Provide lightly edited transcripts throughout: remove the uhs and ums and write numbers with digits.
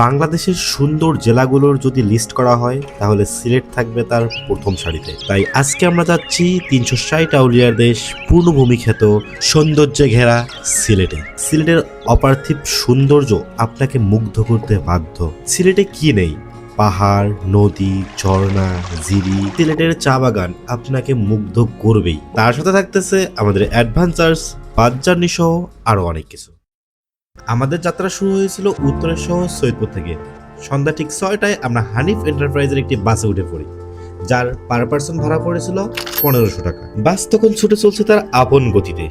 বাংলাদেশের সুন্দর জেলাগুলোর যদি লিস্ট করা হয় তাহলে সিলেট থাকবে তার প্রথম সারিতে। তাই আজকে আমরা যাচ্ছি ৩৬০ আউলিয়ার দেশ, পূর্ণভূমি খ্যাত, সৌন্দর্যে ঘেরা সিলেটে। সিলেটের অপার্থিব সৌন্দর্য আপনাকে মুগ্ধ করতে বাধ্য। সিলেটে কি নেই? পাহাড়, নদী, ঝর্ণা, ঝিরি। সিলেটের চা বাগান আপনাকে মুগ্ধ করবেই। তার সাথে থাকতেছে আমাদের অ্যাডভেঞ্চার্স, বাস জার্নি সহ আরো অনেক কিছু। আমাদের যাত্রা শুরু হয়েছিল উত্তরের শহর সৈয়দপুর থেকে। সন্ধ্যা ঠিক ৬টায় আমরা হানিফ এন্টারপ্রাইজের একটি বাসে উঠে পড়ি, যার পার পার্সন ভাড়া পড়েছিল ১৫০০ টাকা। বাস তখন ছুটে চলছে তার আপন গতিতে।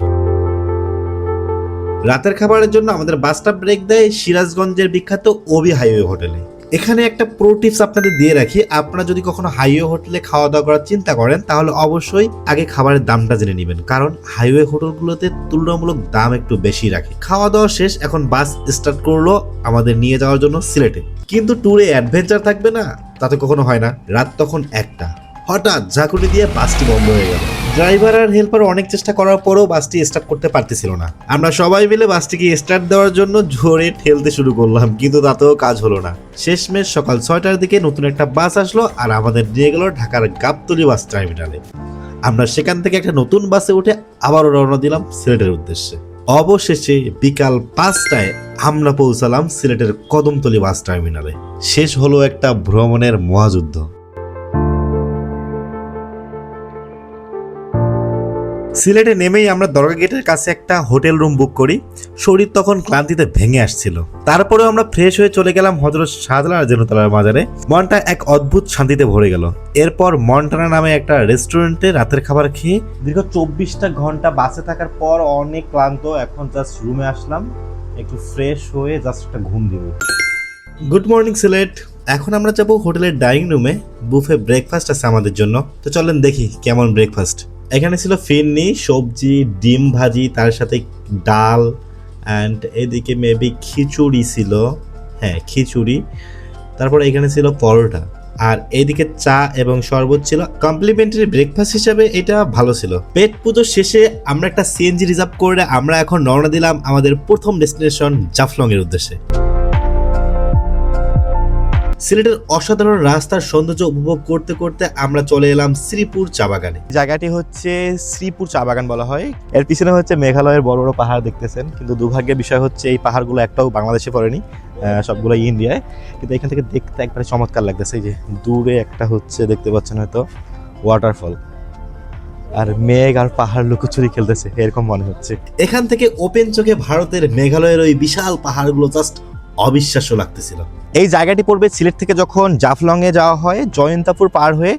রাতের খাবারের জন্য আমাদের বাসটা ব্রেক দেয় সিরাজগঞ্জের বিখ্যাত ওবি হাইওয়ে হোটেলে। এখানে একটা প্রো টিপস আপনাদের দিয়ে রাখি, আপনারা যদি কখনো হাইওয়ে হোটেলে খাওয়া দাওয়া করার চিন্তা করেন তাহলে অবশ্যই আগে খাবারের দামটা জেনে নেবেন, কারণ হাইওয়ে হোটেলগুলোতে তুলনামূলক দাম একটু বেশি রাখে। খাওয়া দাওয়া শেষ, এখন বাস স্টার্ট করলো আমাদের নিয়ে যাওয়ার জন্য সিলেটে। কিন্তু ট্যুরে অ্যাডভেঞ্চার থাকবে না, তাতে কখনো হয় না। রাত তখন ১টা, হঠাৎ ঝাঁকুনি দিয়ে বাসটি বন্ধ হয়ে গেল। ড্রাইভার আর হেল্পার অনেক চেষ্টা করার পরেও বাসটি স্টার্ট করতে পারতেছিল না। আমরা সবাই মিলে বাসটিকে স্টার্ট দেওয়ার জন্য জোরে ঠেলতে শুরু করলাম, কিন্তু তাতেও কাজ হলো না। শেষমেশ সকাল ৬টার দিকে নতুন একটা বাস আসলো আর আমাদের নিয়ে গেল ঢাকার গাবতলী বাস টার্মিনালে। আমরা সেখান থেকে একটা নতুন বাসে উঠে আবারও রওনা দিলাম সিলেটের উদ্দেশ্যে। অবশেষে বিকাল ৫টায় আমরা পৌঁছালাম সিলেটের কদমতলী বাস টার্মিনালে। শেষ হলো একটা ভ্রমণের মহাযুদ্ধ। সিলেটে নেমেই আমরা দরগা গেটের কাছে একটা হোটেল রুম বুক করি। শরীর তখন ক্লান্তিতে ভেঙে আসছিল। তারপরেও আমরা ফ্রেশ হয়ে চলে গেলাম হযরত শাহজালাল রাদিয়াল্লাহু মাজারে। মনটা এক অদ্ভুত শান্তিতে ভরে গেল। এরপর মন্টানা নামে একটা রেস্টুরেন্টে রাতের খাবার খেয়ে দীর্ঘ ২৪টা ঘন্টা বাসে থাকার পর অনেক ক্লান্ত, এখন জাস্ট রুমে আসলাম একটু ফ্রেশ হয়ে জাস্ট একটা ঘুম দিব। Good morning Sylhet. এখন আমরা যাবো হোটেলের ডাইনিং রুমে। বুফে ব্রেকফাস্ট আছে আমাদের জন্য, তো চলেন দেখি কেমন ব্রেকফাস্ট। এখানে ছিল ফিরনি, সবজি, ডিম ভাজি, তার সাথে ডাল, অ্যান্ড এদিকে মেবি খিচুড়ি ছিল। হ্যাঁ, খিচুড়ি। তারপর এখানে ছিল পরোটা, আর এইদিকে চা এবং শরবত ছিল। কমপ্লিমেন্টারি ব্রেকফাস্ট হিসাবে এটা ভালো ছিল। পেট পুজো শেষে আমরা একটা সিএনজি রিজার্ভ করে আমরা এখন রওনা দিলাম আমাদের প্রথম ডেস্টিনেশন জাফলং এর উদ্দেশ্যে। সিলেটের অসাধারণ রাস্তার সৌন্দর্য উপভোগ করতে করতে আমরা চলে এলাম শ্রীপুর চা বাগানে। জায়গাটি হচ্ছে শ্রীপুর চা বাগান বলা হয়। এর পিছনে হচ্ছে মেঘালয়ের বড় বড় পাহাড় দেখতেছেন, কিন্তু দুর্ভাগ্যের বিষয় হচ্ছে এই পাহাড়গুলো একটাও বাংলাদেশে পড়েনি, সবগুলো ইন্ডিয়ায়। কিন্তু এখান থেকে দেখতে একবারে চমৎকার লাগতেছে। এই যে দূরে একটা হচ্ছে দেখতে পাচ্ছেন হয়তো ওয়াটারফল, আর মেঘ আর পাহাড় লুকোচুরি খেলতেছে এরকম মনে হচ্ছে। এখান থেকে ওপেন চোখে ভারতের মেঘালয়ের ওই বিশাল পাহাড়গুলো জাস্ট অবিশ্বাস্য লাগতেছিল। এই জায়গাটি পড়বে সিলেট থেকে যখন জাফলংয়ে যাওয়া হয়, জয়ন্তাপুর পার হয়ে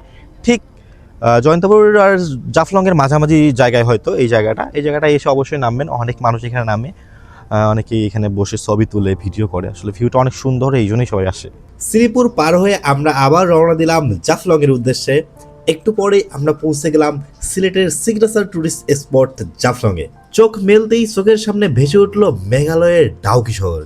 ঠিক জয়ন্তাপুর আর জাফলংয়ের মাঝামাঝি জায়গায় হয়তো এই জায়গাটা এসে অবশ্যই নামবেন। অনেক মানুষ এখানে নামে, অনেকেই এখানে বসে ছবি তুলে ভিডিও করে। আসলে ভিউটা অনেক সুন্দর, এই জন্যই সবাই আসে। শ্রীপুর পার হয়ে আমরা আবার রওনা দিলাম জাফলংয়ের উদ্দেশ্যে। একটু পরেই আমরা পৌঁছে গেলাম সিলেটের সিগনেচার টুরিস্ট স্পট জাফলংয়ে। চোখ মেলতেই চোখের সামনে ভেসে উঠলো মেঘালয়ের ডাউকি শহর।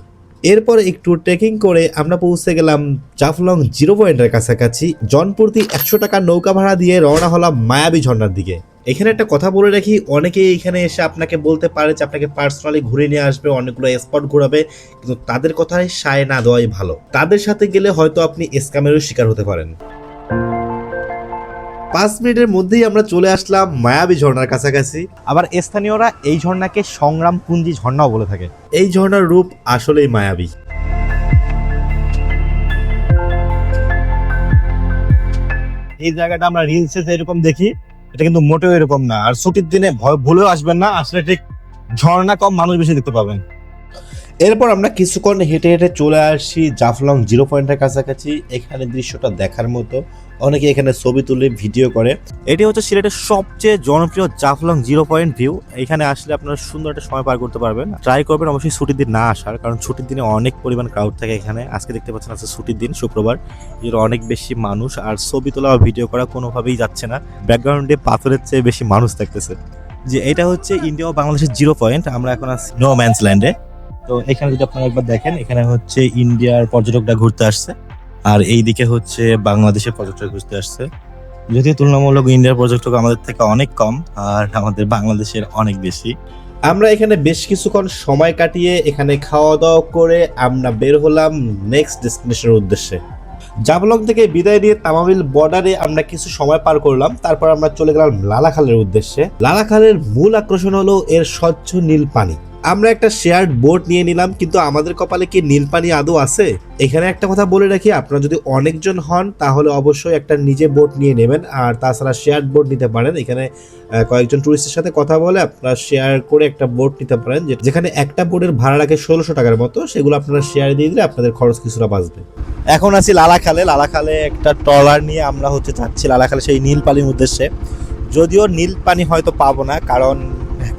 এরপর একটু ট্রেকিং করে আমরা পৌঁছে গেলাম জাফলং 0 পয়েন্টের কাছাকাছি। জনপ্রতি ১০০ টাকা নৌকা ভাড়া দিয়ে রওনা হলাম মায়াবী ঝর্ণার দিকে। এখানে একটা কথা বলে রাখি, অনেকেই এখানে এসে আপনাকে বলতে পারে যে আপনাকে পার্সোনালি ঘুরে নিয়ে আসবে, অনেকগুলো স্পট ঘোরাবে, কিন্তু তাদের কথায় সায় না দেওয়াই ভালো। তাদের সাথে গেলে হয়তো আপনি স্ক্যামেরও শিকার হতে পারেন। ৫ মিনিটের মধ্যেই আমরা চলে আসলাম মায়াবী ঝর্ণার কাছাকাছি। আবার স্থানীয়রা এই ঝর্ণাকে সংগ্রাম পুঞ্জি ঝর্ণাও বলে থাকে। এই ঝর্ণার রূপ আসলেই মায়াবী। এই জায়গাটা আমরা রিলসে এরকম দেখি, এটা কিন্তু মোটেও এরকম না। আর ছুটির দিনে ভুলেও আসবেন না, আসলে ঠিক ঝর্ণা কম, মানুষ বেশি দেখতে পাবেন। এরপর আমরা কিছুক্ষণ হেঁটে হেঁটে চলে আসি জাফলং 0 পয়েন্টের কাছাকাছি। এখানে দৃশ্যটা দেখার মতো, অনেকে এখানে ছবি তুলে ভিডিও করে। এটি হচ্ছে সিলেটের সবচেয়ে জনপ্রিয় জাফলং 0 পয়েন্ট ভিউ। এখানে আসলে আপনারা সুন্দর একটা সময় পার করতে পারবেন। ট্রাই করবেন অবশ্যই ছুটির দিন না আসার, কারণ ছুটির দিনে অনেক পরিমাণ ক্রাউড থাকে এখানে। আজকে দেখতে পাচ্ছেন আজকে ছুটির দিন, শুক্রবার, এর অনেক বেশি মানুষ, আর ছবি তোলা বা ভিডিও করা কোনোভাবেই যাচ্ছে না। ব্যাকগ্রাউন্ডে পাথরের চেয়ে বেশি মানুষ থাকতেছে। যে এটা হচ্ছে ইন্ডিয়া ও বাংলাদেশের 0 পয়েন্ট। আমরা এখন আছি নো ম্যানস ল্যান্ডে। তো এখানে যদি আপনারা একবার দেখেন, এখানে হচ্ছে ইন্ডিয়ার পর্যটকরা ঘুরতে আসছে, আর এইদিকে হচ্ছে বাংলাদেশের পর্যটক ঘুরতে আসছে। যদিও তুলনামূলক ইন্ডিয়ার পর্যটক আমাদের থেকে অনেক কম, আর আমাদের বাংলাদেশের অনেক বেশি। আমরা এখানে বেশ কিছুক্ষণ সময় কাটিয়ে এখানে খাওয়া দাওয়া করে আমরা বের হলাম নেক্সট ডেস্টিনেশনের উদ্দেশ্যে। জাবলং থেকে বিদায় নিয়ে তামাবিল বর্ডারে আমরা কিছু সময় পার করলাম, তারপর আমরা চলে গেলাম লালাখালের উদ্দেশ্যে। লালাখালের মূল আকর্ষণ হলো এর স্বচ্ছ নীল পানি। আমরা একটা শেয়ার্ড বোট নিয়ে নিলাম, কিন্তু আমাদের কপালে কি নীল পানি আদৌ আছে? এখানে একটা কথা বলে রাখি, আপনারা যদি অনেকজন হন তাহলে অবশ্যই একটা নিজে বোট নিয়ে নেবেন, আর তাছাড়া শেয়ার্ড বোট নিতে পারেন। এখানে কয়েকজন টুরিস্টের সাথে কথা বলে আপনারা শেয়ার করে একটা বোট নিতে পারেন, যেখানে একটা বোটের ভাড়া রাখে 1600 টাকার মতো। সেগুলো আপনারা শেয়ার দিয়ে দিলে আপনাদের খরচ কিছুটা বাঁচবে। এখন আছি লালাখালে। লালাখালে একটা ট্রলার নিয়ে আমরা যাচ্ছি লালাখালে সেই নীল পানির উদ্দেশ্যে। যদিও নীল পানি হয়তো পাবো না, কারণ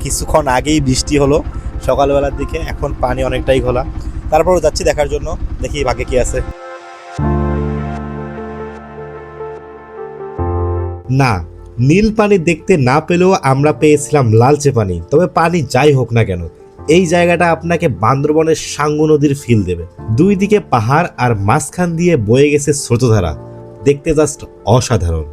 কিছুক্ষণ আগেই বৃষ্টি হলো সকালবেলার দিকে, এখন পানি অনেকটাই ঘোলা। তারপরও যাচ্ছি দেখার জন্য, দেখি ভাগ্যে কি আছে। না, নীল পানি দেখতে না পেলেও আমরা পেয়েছিলাম লালচে পানি। তবে পানি যাই হোক না কেন, এই জায়গাটা আপনাকে বান্দরবনের সাঙ্গু নদীর ফিল দেবে। দুই দিকে পাহাড় আর মাঝখান দিয়ে বয়ে গেছে স্রোতধারা, দেখতে জাস্ট অসাধারণ।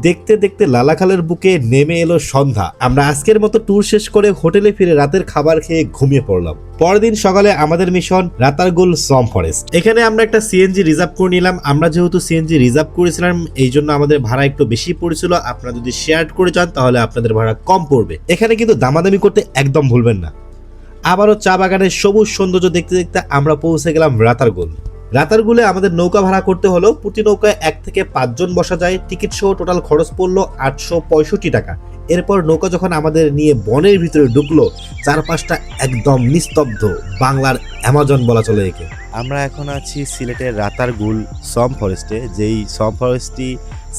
দেখতে দেখতে লালাখালের বুকে নেমে এলো সন্ধ্যা। আমরা আজকের মতো ট্যুর শেষ করে হোটেলে ফিরে রাতের খাবার খেয়ে ঘুমিয়ে পড়লাম। পরের দিন সকালে আমাদের মিশন রাতারগুল সোয়াম্প ফরেস্ট। এখানে আমরা একটা সিএনজি রিজার্ভ করে নিলাম। আমরা যেহেতু সিএনজি রিজার্ভ করেছিলাম এই জন্য আমাদের ভাড়া একটু বেশি পড়েছিল। আপনারা যদি শেয়ার করে যান তাহলে আপনাদের ভাড়া কম পড়বে। এখানে কিন্তু দামাদামি করতে একদম ভুলবেন না। আবারও চা বাগানের সবুজ সৌন্দর্য দেখতে দেখতে আমরা পৌঁছে গেলাম রাতারগুল। রাতারগুলে আমাদের নৌকা ভাড়া করতে হলো। প্রতি নৌকায় 1 থেকে 5 জন বসা যায়। টিকিট সহ টোটাল খরচ পড়লো 865 টাকা। এরপর নৌকা যখন আমাদের নিয়ে বনের ভিতরে ঢুকলো, চারপাশটা একদম নিস্তব্ধ, বাংলার অ্যামাজন বলা চলে একে। আমরা এখন আছি সিলেটের রাতারগুল সোয়াম্প ফরেস্টে, যেই সোয়াম্প ফরেস্টটি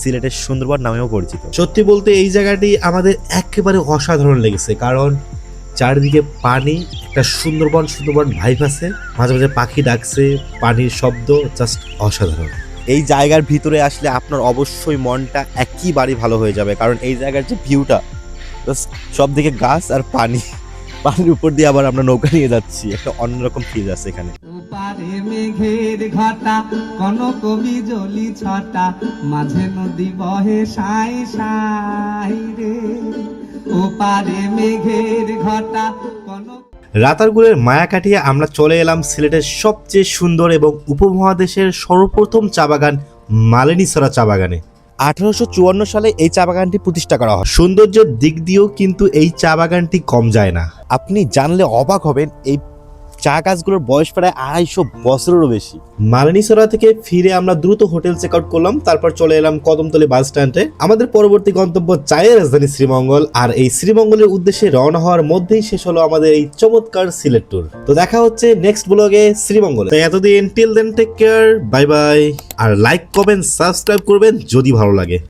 সিলেটের সুন্দরবন নামেও পরিচিত। সত্যি বলতে এই জায়গাটি আমাদের একেবারে অসাধারণ লেগেছে, কারণ চারিদিকে পানি, একটা সুন্দরবন ভাইব আছে, মাঝে মাঝে পাখি ডাকছে, পানির শব্দ জাস্ট অসাধারণ। এই জায়গার ভিতরে আসলে আপনার অবশ্যই মনটা একেবারেই ভালো হয়ে যাবে, কারণ এই জায়গার যে ভিউটা জাস্ট সব দিকে গাছ আর পানি, পানির উপর দিয়ে আবার আমরা নৌকা নিয়ে যাচ্ছি, একটা অন্যরকম ফিল আছে এখানে। পারে মেঘের ঘটা কনক বিজলি ছটা, মাঝে নদী বহে সাই সাই রে। ও পারে মেঘের ঘটা কনক। রাতারগুলের মায়া কাটিয়ে আমরা চলে এলাম সিলেটের সবচেয়ে সুন্দর এবং উপমহাদেশের সর্বপ্রথম চা বাগান মালিনীছড়া চা বাগানে। 1854 সালে এই চা বাগানটি প্রতিষ্ঠা করা হয়। সৌন্দর্যের দিক দিয়েও কিন্তু এই চা বাগানটি কম যায় না। আপনি জানলে অবাক হবেন, এই চা গাছগুলোর বয়স প্রায় 250 বছরেরও বেশি। মালিনীছড়া থেকে ফিরে আমরা দ্রুত হোটেল চেক আউট করলাম, তারপর চলে এলাম কদমতলী বাস স্ট্যান্ডে। আমাদের পরবর্তী গন্তব্য চায়ের রাজধানী শ্রীমঙ্গল, আর এই শ্রীমঙ্গলের উদ্দেশ্যে রওনা হওয়ার মধ্যেই শেষ হলো আমাদের এই চমৎকার সিলেট ট্যুর। তো দেখা হচ্ছে নেক্সট ব্লগে শ্রীমঙ্গলে। তো এতদিন till then take care, bye bye. আর লাইক কমেন্ট সাবস্ক্রাইব করবেন যদি ভালো লাগে।